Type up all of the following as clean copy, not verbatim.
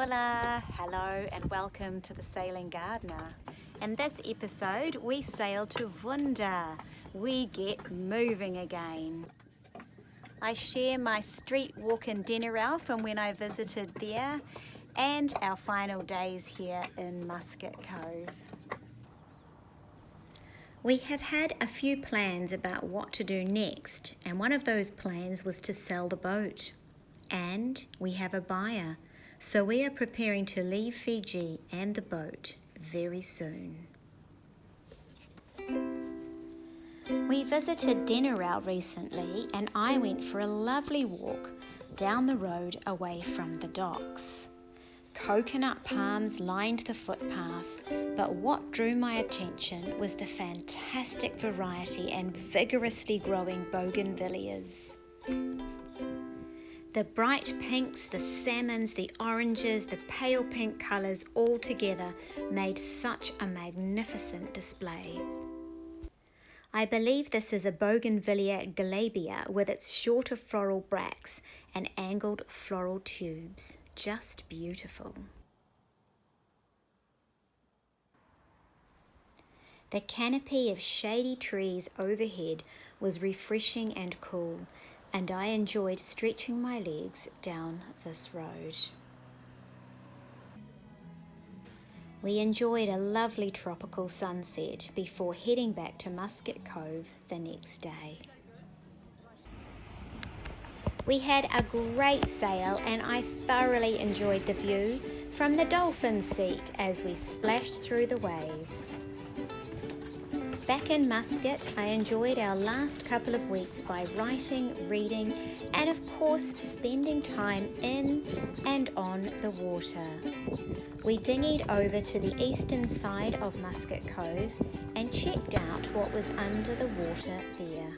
Hola, hello and welcome to the Sailing Gardener. In this episode we sail to Vuda. We get moving again. I share my street walk in Denarau from when I visited there and our final days here in Musket Cove. We have had a few plans about what to do next, and one of those plans was to sell the boat. And we have a buyer, so we are preparing to leave Fiji and the boat very soon. We visited Denarau recently and I went for a lovely walk down the road away from the docks. Coconut palms lined the footpath, but what drew my attention was the fantastic variety and vigorously growing bougainvilleas. The bright pinks, the salmons, the oranges, the pale pink colours all together made such a magnificent display. I believe this is a Bougainvillea glabia with its shorter floral bracts and angled floral tubes. Just beautiful. The canopy of shady trees overhead was refreshing and cool, and I enjoyed stretching my legs down this road. We enjoyed a lovely tropical sunset before heading back to Musket Cove the next day. We had a great sail and I thoroughly enjoyed the view from the dolphin seat as we splashed through the waves. Back in Musket, I enjoyed our last couple of weeks by writing, reading, and of course spending time in and on the water. We dinghied over to the eastern side of Musket Cove and checked out what was under the water there.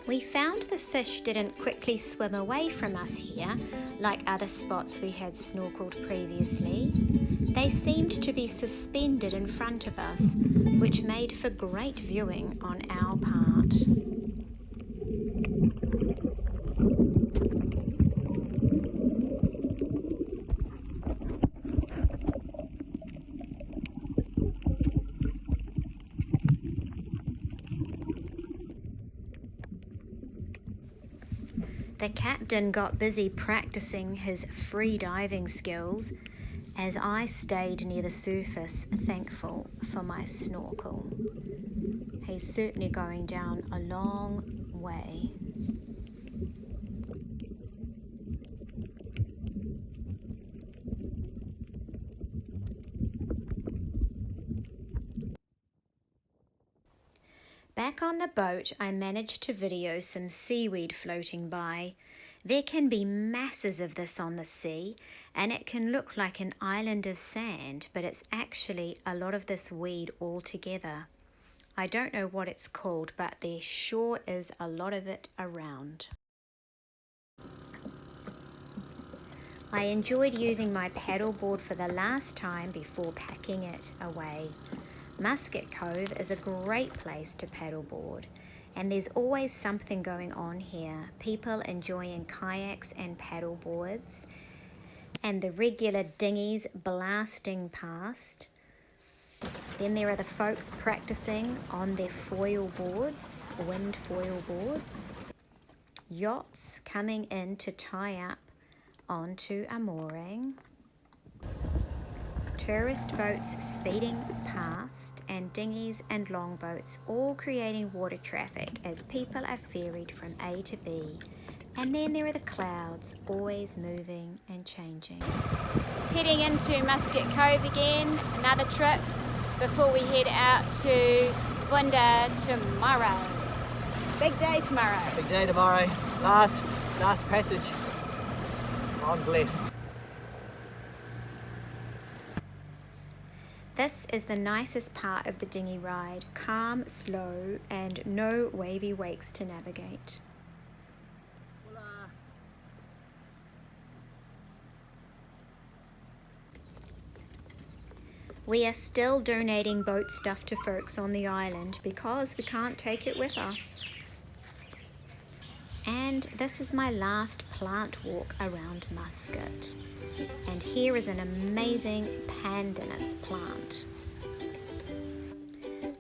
We found the fish didn't quickly swim away from us here, like other spots we had snorkeled previously. They seemed to be suspended in front of us, which made for great viewing on our part. The captain got busy practicing his free diving skills as I stayed near the surface, thankful for my snorkel. He's certainly going down a long way. Back on the boat, I managed to video some seaweed floating by. There can be masses of this on the sea, and it can look like an island of sand, but it's actually a lot of this weed all together. I don't know what it's called, but there sure is a lot of it around. I enjoyed using my paddleboard for the last time before packing it away. Musket Cove is a great place to paddleboard, and there's always something going on here. People enjoying kayaks and paddleboards, and the regular dinghies blasting past. Then there are the folks practicing on their foil boards, wind foil boards. Yachts coming in to tie up onto a mooring. Tourist boats speeding past, and dinghies and longboats all creating water traffic as people are ferried from A to B. And then there are the clouds, always moving and changing. Heading into Musket Cove again, another trip before we head out to Vuda tomorrow. Big day tomorrow. Big day tomorrow. Last passage. I'm blessed. This is the nicest part of the dinghy ride, calm, slow, and no wavy wakes to navigate. We are still donating boat stuff to folks on the island because we can't take it with us. And this is my last plant walk around Musket. And here is an amazing pandanus plant.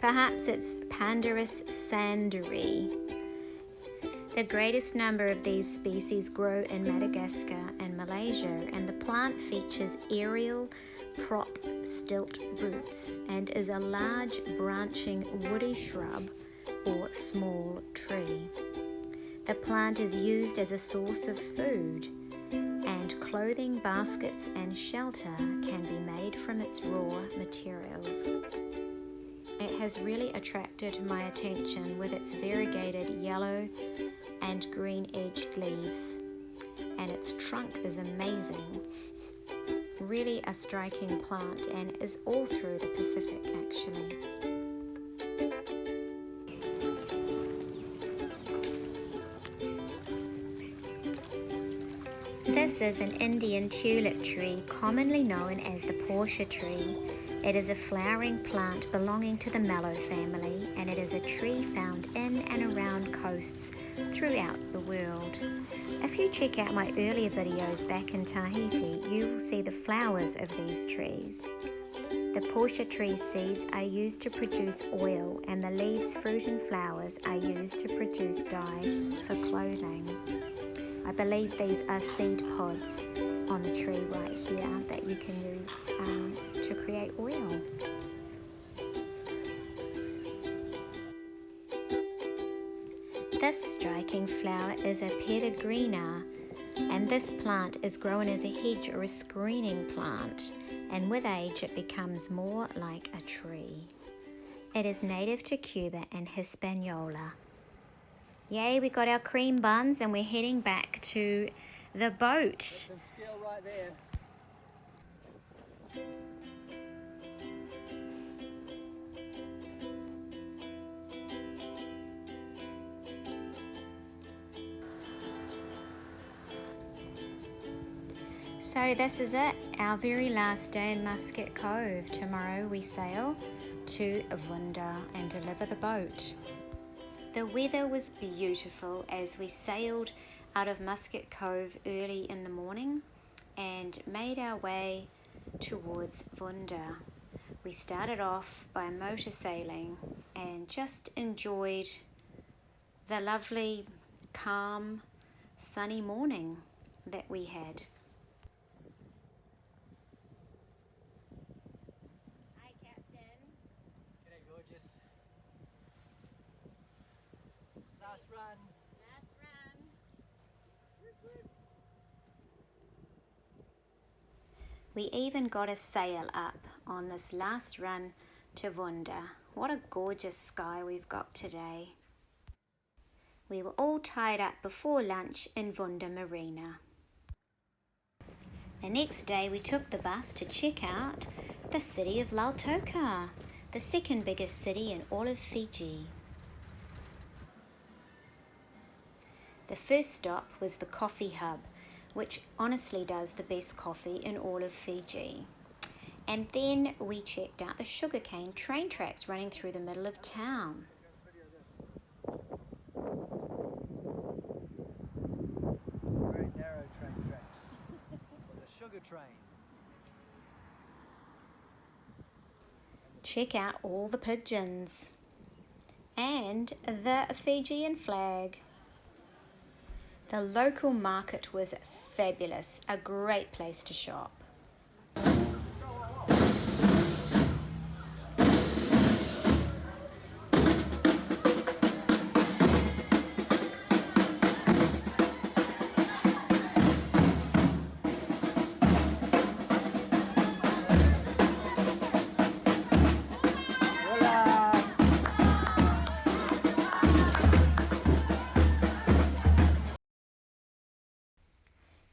Perhaps it's Pandanus sanderi. The greatest number of these species grow in Madagascar and Malaysia, and the plant features aerial prop stilt roots and is a large branching woody shrub or small tree. The plant is used as a source of food, and clothing, baskets and shelter can be made from its raw materials. It has really attracted my attention with its variegated yellow and green edged leaves, and its trunk is amazing. Really a striking plant, and is all through the Pacific actually. This is an Indian tulip tree, commonly known as the Portia tree. It is a flowering plant belonging to the mallow family, and it is a tree found in and around coasts throughout the world. If you check out my earlier videos back in Tahiti, you will see the flowers of these trees. The Portia tree seeds are used to produce oil, and the leaves, fruit and flowers are used to produce dye for clothing. I believe these are seed pods on the tree right here that you can use to create oil. This striking flower is a peregrina, and this plant is grown as a hedge or a screening plant, and with age it becomes more like a tree. It is native to Cuba and Hispaniola. Yay, we got our cream buns and we're heading back to the boat. Some steel right there. So this is it, our very last day in Musket Cove. Tomorrow we sail to Vuda and deliver the boat. The weather was beautiful as we sailed out of Musket Cove early in the morning and made our way towards Vuda. We started off by motor sailing and just enjoyed the lovely, calm, sunny morning that we had. Hi, Captain. G'day, gorgeous. Last run. Last run. We even got a sail up on this last run to Vuda. What a gorgeous sky we've got today. We were all tied up before lunch in Vuda Marina. The next day we took the bus to check out the city of Lautoka, the second biggest city in all of Fiji. The first stop was the coffee hub, which honestly does the best coffee in all of Fiji. And then we checked out the sugarcane train tracks running through the middle of town. Very narrow train tracks for the sugar train. Check out all the pigeons and the Fijian flag. The local market was fabulous, a great place to shop.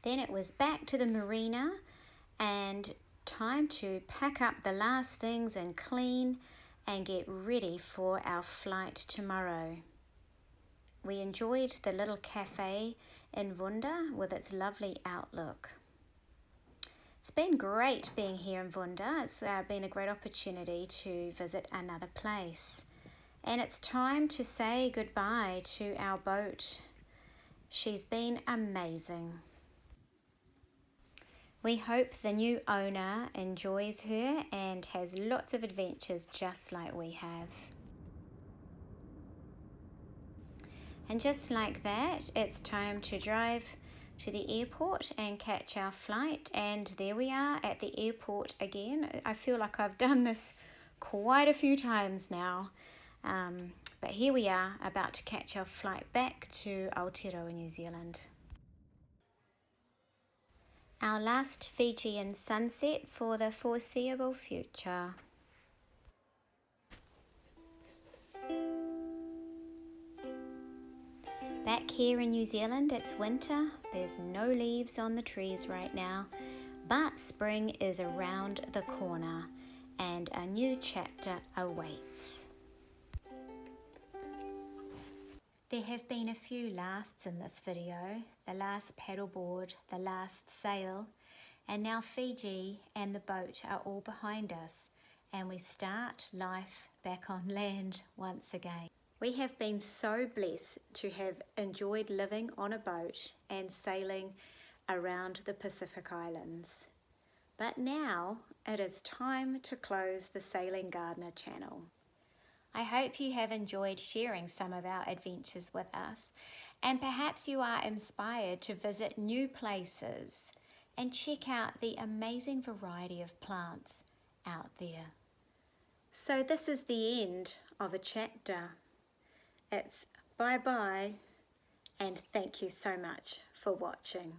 Then it was back to the marina and time to pack up the last things and clean and get ready for our flight tomorrow. We enjoyed the little cafe in Vuda with its lovely outlook. It's been great being here in Vuda. It's been a great opportunity to visit another place. And it's time to say goodbye to our boat. She's been amazing. We hope the new owner enjoys her and has lots of adventures just like we have. And just like that, it's time to drive to the airport and catch our flight. And there we are at the airport again. I feel like I've done this quite a few times now. But here we are about to catch our flight back to Aotearoa, New Zealand. Our last Fijian sunset for the foreseeable future. Back here in New Zealand, it's winter. There's no leaves on the trees right now, but spring is around the corner and a new chapter awaits. There have been a few lasts in this video. The last paddleboard, the last sail, and now Fiji and the boat are all behind us, and we start life back on land once again. We have been so blessed to have enjoyed living on a boat and sailing around the Pacific Islands. But now it is time to close the Sailing Gardener channel. I hope you have enjoyed sharing some of our adventures with us, and perhaps you are inspired to visit new places and check out the amazing variety of plants out there. So this is the end of a chapter. It's bye-bye, and thank you so much for watching.